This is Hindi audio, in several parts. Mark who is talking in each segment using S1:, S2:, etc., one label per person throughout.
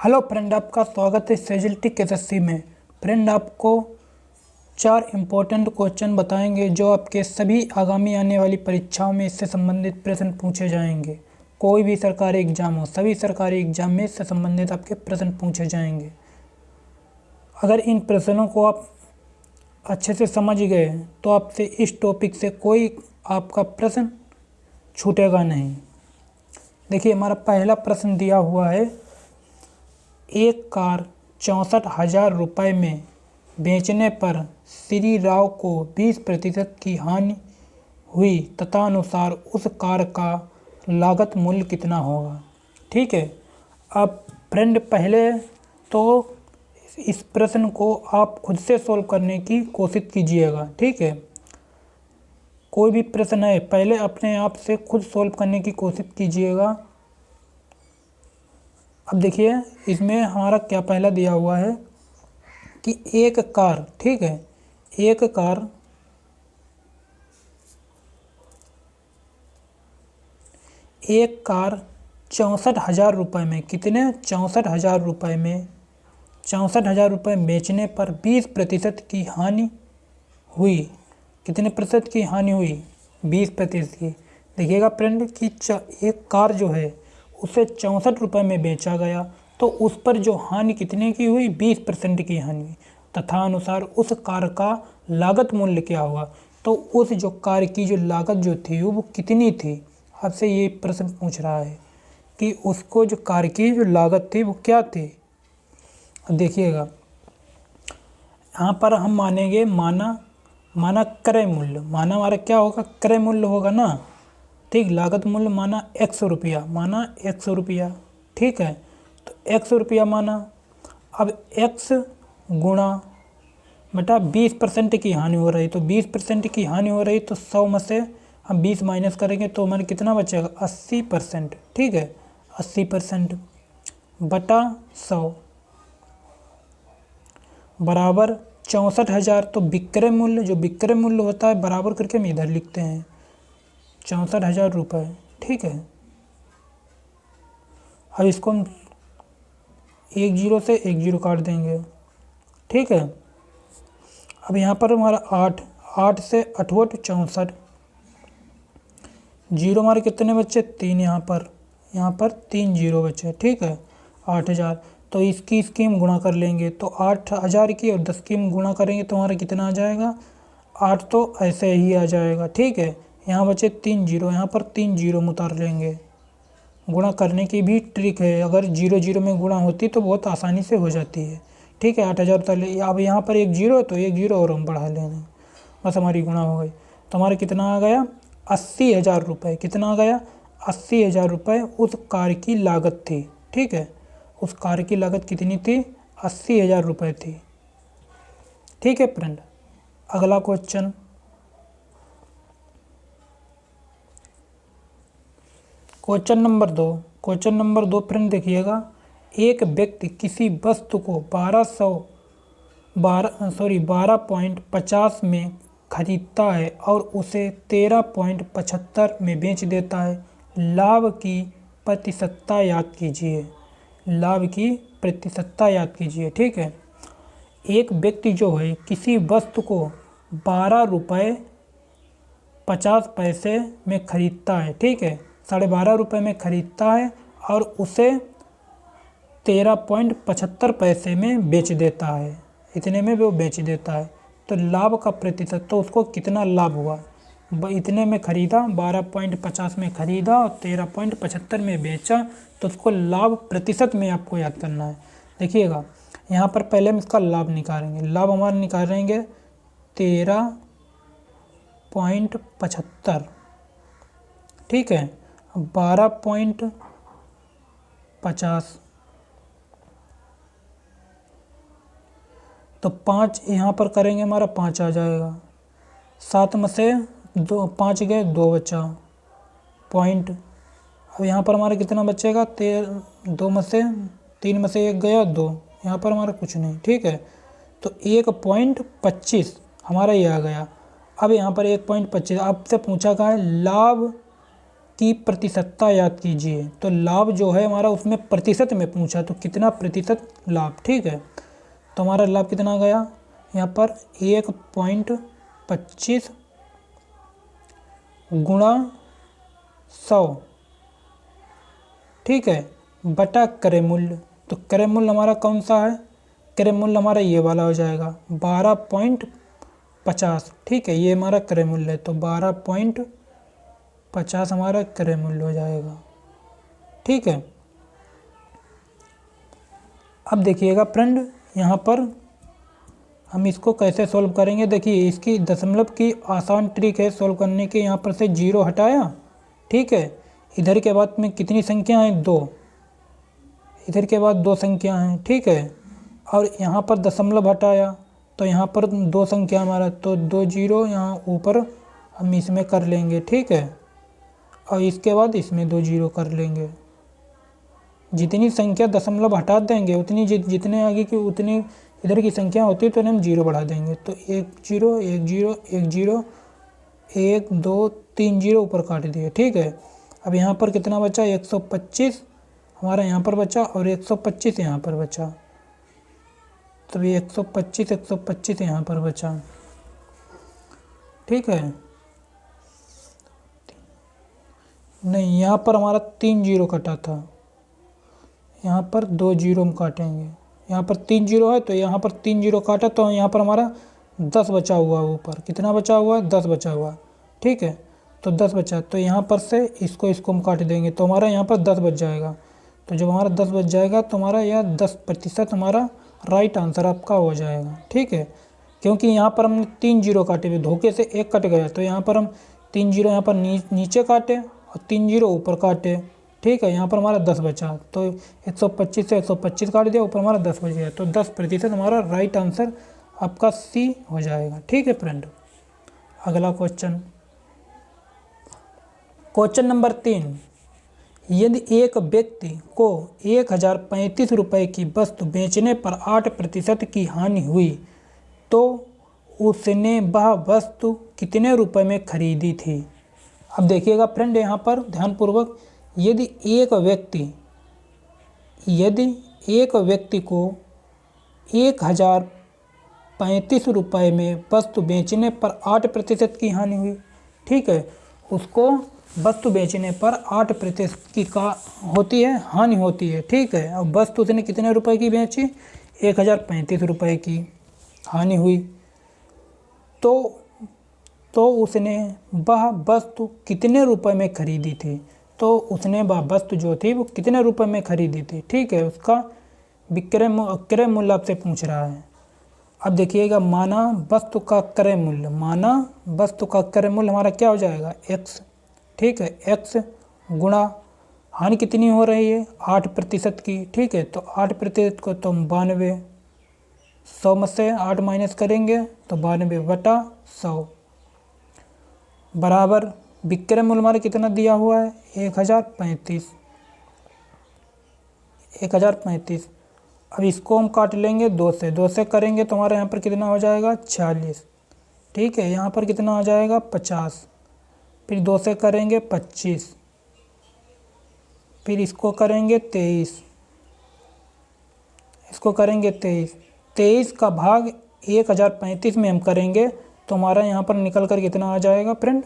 S1: हेलो फ्रेंड, आपका स्वागत है सेजिल्टिक एसएससी में। फ्रेंड, आपको 4 इम्पोर्टेंट क्वेश्चन बताएंगे जो आपके सभी आगामी आने वाली परीक्षाओं में इससे संबंधित प्रश्न पूछे जाएंगे। कोई भी सरकारी एग्ज़ाम हो, सभी सरकारी एग्ज़ाम में इससे संबंधित आपके प्रश्न पूछे जाएंगे। अगर इन प्रश्नों को आप अच्छे से समझ गए तो आपसे इस टॉपिक से कोई आपका प्रश्न छूटेगा नहीं। देखिए, हमारा पहला प्रश्न दिया हुआ है, एक कार 64,000 रुपये में बेचने पर श्री राव को 20% की हानि हुई तथा अनुसार उस कार का लागत मूल्य कितना होगा। ठीक है। अब फ्रेंड, पहले तो इस प्रश्न को आप खुद से सॉल्व करने की कोशिश कीजिएगा। ठीक है, कोई भी प्रश्न है पहले अपने आप से खुद सॉल्व करने की कोशिश कीजिएगा। अब देखिए, इसमें हमारा क्या पहला दिया हुआ है कि एक कार, ठीक है, एक कार एक कार 64,000 रुपये में, कितने 64,000 रुपये में, 64,000 रुपये बेचने पर 20% की हानि हुई। कितने प्रतिशत की हानि हुई? 20% की। देखिएगा फ्रेंड कि एक कार जो है उसे 64 रुपये में बेचा गया तो उस पर जो हानि कितने की हुई? 20% की हानि। तथा अनुसार उस कार का लागत मूल्य क्या हुआ? तो उस जो कार की जो लागत जो थी वो कितनी थी? आपसे ये प्रश्न पूछ रहा है कि उसको जो कार की जो लागत थी वो क्या थी। देखिएगा, यहाँ पर हम मानेंगे माना क्रय मूल्य। माना हमारा क्या होगा? क्रय मूल्य होगा ना। ठीक, लागत मूल्य माना 100 रुपया, माना 100 रुपया। ठीक है, तो 100 रुपया माना। अब x गुणा बटा 20% की हानि हो रही, तो 20% की हानि हो रही तो 100 में से हम 20 माइनस करेंगे तो हमारे कितना बचेगा? 80%। ठीक है, 80% बटा 100 बराबर 64,000। तो विक्रय मूल्य, जो विक्रय मूल्य होता है बराबर करके हम इधर लिखते हैं 64,000 रुपये। ठीक है, अब इसको हम 1 0 से 1 0 काट देंगे। ठीक है, अब यहाँ पर हमारा 8 से 8 64, जीरो हमारे कितने बच्चे? 3। यहाँ पर 3 0 बचे। ठीक है, 8,000। तो इसकी हम गुणा कर लेंगे तो 8,000 की और 10 की हम गुणा करेंगे तो हमारा कितना आ जाएगा? 8 तो ऐसे ही आ जाएगा। ठीक है, यहाँ बचे 3 0, यहाँ पर 3 0 हम उतार लेंगे। गुणा करने की भी ट्रिक है, अगर 0 0 में गुणा होती तो बहुत आसानी से हो जाती है। ठीक है, 8,000 उतार ले। अब यहाँ पर 1 0 है तो 1 0 और हम बढ़ा लेंगे, बस हमारी गुणा हो गई। तो हमारा कितना आ गया? 80,000 रुपये। कितना आ गया? 80,000 रुपये उस कार की लागत थी। ठीक है, उस कार की लागत कितनी थी? 80,000 रुपये थी। ठीक है फ्रेंड, अगला question, question number 2। Question number 2 friend देखिएगा, एक व्यक्ति किसी वस्तु को 12.50 में खरीदता है और उसे 13.75 में बेच देता है। लाभ की प्रतिशतता याद कीजिए। लाभ की प्रतिशतता याद कीजिए। ठीक है, एक व्यक्ति जो है किसी वस्तु को 12 रुपये 50 पैसे में खरीदता है। ठीक है, 12.5 रुपये में खरीदता है और उसे 13.75 पैसे में बेच देता है। इतने में वो बेच देता है तो लाभ का प्रतिशत, तो उसको कितना लाभ हुआ? इतने में खरीदा, 12.50 में खरीदा और 13.75 में बेचा, तो उसको लाभ प्रतिशत में आपको याद करना है। देखिएगा, यहाँ पर पहले हम इसका लाभ निकालेंगे। लाभ हमारा निकालेंगे 13.75। ठीक है, 12.50 तो 5 यहाँ पर करेंगे, हमारा 5 आ जाएगा। 7 में से 2 5 गए, 2 बचा पॉइंट। अब यहाँ पर हमारा कितना बचेगा? 2 में से 3 में से 1 गया, 2। यहाँ पर हमारा कुछ नहीं। ठीक है, तो 1.25 हमारा ये आ गया। अब यहाँ पर 1.25 आपसे पूछा गया है लाभ की प्रतिशतता याद कीजिए। तो लाभ जो है हमारा उसमें प्रतिशत में पूछा, तो कितना प्रतिशत लाभ, ठीक है। तो हमारा लाभ कितना गया यहाँ पर 1.25 गुणा 100, ठीक है, बटा क्रय मूल्य। तो क्रय मूल्य हमारा कौन सा है, क्रय मूल्य हमारा ये वाला हो जाएगा 12.50, ठीक है, ये हमारा क्रय मूल्य है। तो 12.50 हमारा क्रय मूल्य हो जाएगा, ठीक है। अब देखिएगा फ्रेंड, यहाँ पर हम इसको कैसे सॉल्व करेंगे। देखिए इसकी दशमलव की आसान ट्रिक है सॉल्व करने की। यहाँ पर से 0 हटाया, ठीक है, इधर के बाद में कितनी संख्या है 2, इधर के बाद 2 संख्या हैं, ठीक है, और यहाँ पर दशमलव हटाया तो यहाँ पर 2 संख्या हमारा, तो 2 0 यहाँ ऊपर हम इसमें कर लेंगे, ठीक है, और इसके बाद इसमें 2 0 कर लेंगे। जितनी संख्या दशमलव हटा देंगे उतनी जितने आगे की उतनी इधर की संख्या होती है तो हम 0 बढ़ा देंगे। तो 1 0 1 0 1 0 1 2 3 0 ऊपर काट दिए, ठीक है। अब यहाँ पर कितना बचा 125 हमारा यहाँ पर बचा और 125 यहाँ पर बचा। तो ये 125 यहाँ पर बचा, ठीक है। नहीं, यहाँ पर हमारा 3 0 कटा था, यहाँ पर 2 0 हम काटेंगे। यहाँ पर 3 0 है तो यहाँ पर 3 0 काटा तो यहाँ पर हमारा 10 बचा हुआ है, ऊपर कितना बचा हुआ है 10 बचा हुआ, ठीक है। तो 10 बचा, तो यहाँ पर से इसको हम काट देंगे तो हमारा यहाँ पर 10 बच जाएगा। तो जब हमारा 10 बच जाएगा तो हमारा यह 10% हमारा राइट आंसर आपका हो जाएगा, ठीक है। क्योंकि यहाँ पर हमने 3 0 काटे हुए, धोखे से 1 कट गया, तो यहाँ पर हम 3 0 यहाँ पर नीचे काटे और 3 0 ऊपर काटे, ठीक है। यहाँ पर हमारा 10 बचा, तो 125 से 125 काट दिया, ऊपर हमारा 10 बच गया, तो 10% हमारा राइट आंसर आपका सी हो जाएगा, ठीक है फ्रेंड। अगला क्वेश्चन नंबर 3, यदि एक व्यक्ति को 1035 रुपये की वस्तु बेचने पर 8% की हानि हुई तो उसने वह वस्तु कितने रुपए में खरीदी थी। अब देखिएगा फ्रेंड, यहाँ पर ध्यानपूर्वक, यदि एक व्यक्ति को 1035 रुपये में वस्तु बेचने पर 8% की हानि हुई, ठीक है, उसको वस्तु बेचने पर 8% की का होती है हानि होती है, ठीक है। अब वस्तु उसने कितने रुपए की बेची 1035 रुपये की हानि हुई तो उसने वह वस्तु कितने रुपए में खरीदी थी। तो उसने वह वस्तु जो थी वो कितने रुपए में खरीदी थी, ठीक है, उसका क्रय मूल्य आपसे पूछ रहा है। अब देखिएगा, माना वस्तु का क्रय मूल्य हमारा क्या हो जाएगा x, ठीक है, x गुणा हानि कितनी हो रही है 8% की, ठीक है। तो 8% को तो हम 92, 100 में से 8 माइनस करेंगे तो 92/100 बराबर विक्रय मूल्य हमारा कितना दिया हुआ है 1035। अब इसको हम काट लेंगे 2 से करेंगे तो हमारे यहाँ पर कितना हो जाएगा 46, ठीक है। यहाँ पर कितना आ जाएगा 50, फिर 2 से करेंगे 25, फिर इसको करेंगे 23, इसको करेंगे 23 का भाग 1035 में हम करेंगे तो हमारा यहाँ पर निकल कर कितना आ जाएगा फ्रेंड,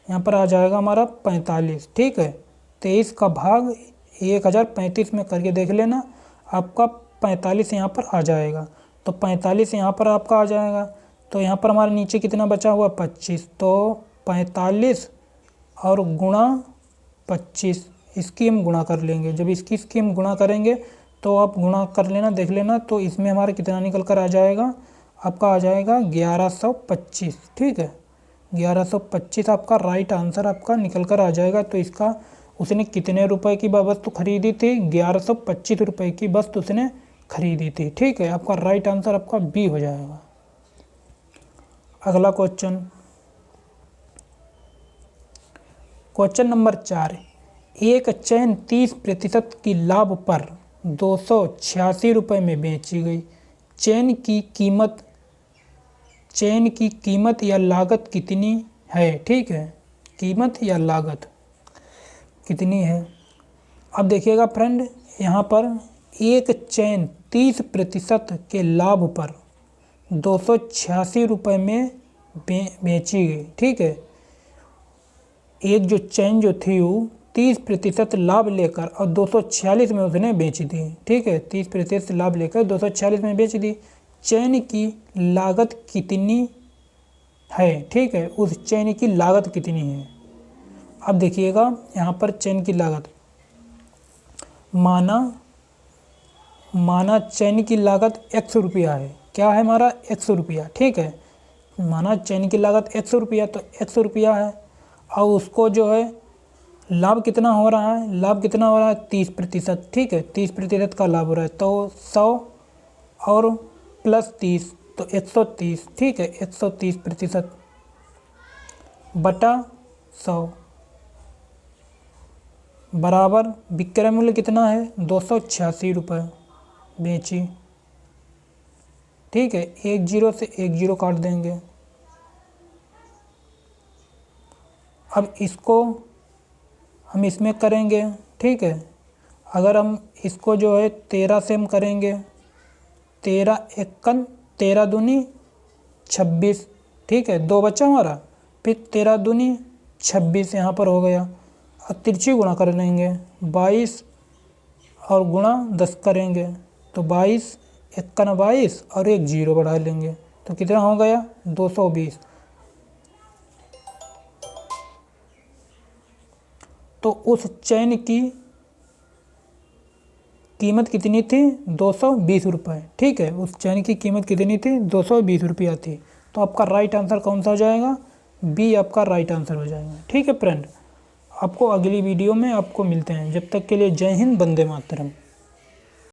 S1: यहाँ पर आ जाएगा हमारा 45, ठीक है। 23 का भाग 1035 में करके देख लेना, आपका 45 यहाँ पर आ जाएगा। तो 45 यहाँ पर आपका आ जाएगा, तो यहाँ पर हमारे नीचे कितना बचा हुआ 25, तो 45 और गुणा 25 इसकी हम गुणा कर लेंगे। जब इसकी हम गुणा करेंगे तो आप गुणा कर लेना, देख लेना, तो इसमें हमारा कितना निकल कर आ जाएगा, आपका आ जाएगा 1125, ठीक है। 1125 आपका राइट आंसर आपका निकल कर आ जाएगा। तो इसका उसने कितने रुपए की वस्तु खरीदी थी 1125 रुपये की वस्तु उसने खरीदी थी, ठीक है। आपका राइट आंसर आपका बी हो जाएगा। अगला क्वेश्चन नंबर 4, एक चैन 30% की लाभ पर 286 रुपये में बेची गई। चैन की कीमत या लागत कितनी है, ठीक है, कीमत या लागत। कितनी है। अब देखिएगा फ्रेंड, यहाँ पर एक चैन 30% के लाभ पर 286 रुपये में बेची गई। ठीक है, एक जो चैन जो थी वो 30% लाभ लेकर और 246 में उसने बेच दी। ठीक है, 30% लाभ लेकर 246 में बेच दी। चैन की लागत कितनी है? ठीक है, उस चैन की लागत कितनी है। अब देखिएगा यहाँ पर चैन की लागत, माना चैन की लागत 100 रुपया है। क्या है हमारा? 100 रुपया। ठीक है, माना चैन की लागत 100 रुपया, तो 100 रुपया है और उसको जो है लाभ कितना हो रहा है? लाभ कितना हो रहा है? 30%। ठीक है, 30% का लाभ हो रहा है, तो 100 और प्लस 30 तो 130। ठीक है, 130% बटा 100 बराबर विक्रय मूल्य कितना है? 286 रुपये बेची। ठीक है, एक जीरो से एक जीरो काट देंगे। अब इसको हम इसमें करेंगे। ठीक है, अगर हम इसको जो है 13 से हम करेंगे, 13 एकन 13 दूनी 26। ठीक है, 2 बचा हमारा, फिर 13 दूनी 26 यहाँ पर हो गया। अब तिरछी गुणा कर लेंगे, 22 और गुणा 10 करेंगे तो 22 एकन 22 और एक जीरो बढ़ा लेंगे तो कितना हो गया? 220। तो उस चैन की कीमत कितनी थी? 220 रुपये। ठीक है, उस चैन की कीमत कितनी थी? 220 रुपया थी। तो आपका राइट आंसर कौन सा हो जाएगा? बी आपका राइट आंसर हो जाएगा। ठीक है फ्रेंड, आपको अगली वीडियो में आपको मिलते हैं। जब तक के लिए जय हिंद, वंदे मातरम।